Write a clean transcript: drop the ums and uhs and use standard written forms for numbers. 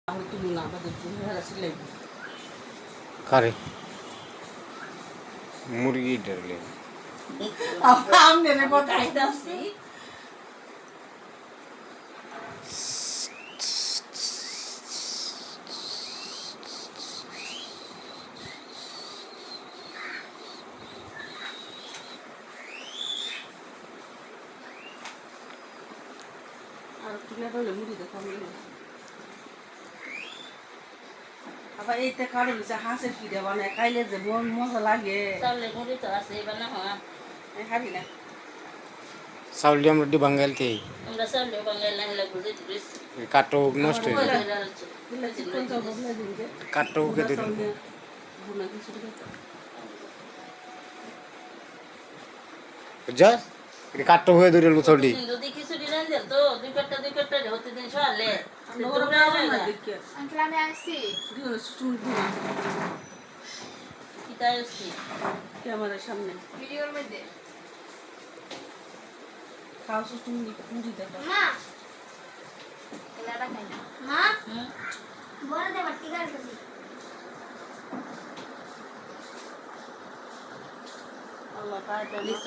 আমি তুলি না আমাদের চেহারা সিলাই কারে মুরগি ডরলে আমনে রে কথাইতে আসছি আর তুলে বলে মুড়ি দেখা মিলে আবার এইটা কারো নিচে হাঁসের পিঠা বানায় খাইলে যে মজা লাগে তাহলে মুড়ি তো আছে বানা হওয়া খাবি না চাউল দিয়ে আমরা দি বাঙ্গাইলতে আমরা চাউল বাঙালি নাহলে বুঝে দিস কাটো নষ্ট হয়ে যায় দিলে চিকন চাল বদলে দিন যে কাটো কে দিন বুনা কিছু দিতে যা এটা কাটো হয়ে দূরে লুচলি যদি খিচুড়ি রান দিল তো দুই কাটটা হতে দিন সকালে আমরা খাওয়া না দেখি আঙ্কেল আমি আসছি দিও না সুমু দিও কিতা আসছি ক্যামেরার সামনে ভিডিওর মধ্যে খাও সুমু মুড়ি দেখা মা এলাটা খাই না মা বড় দে বাটি কার করছি আল্লাহ তাআলা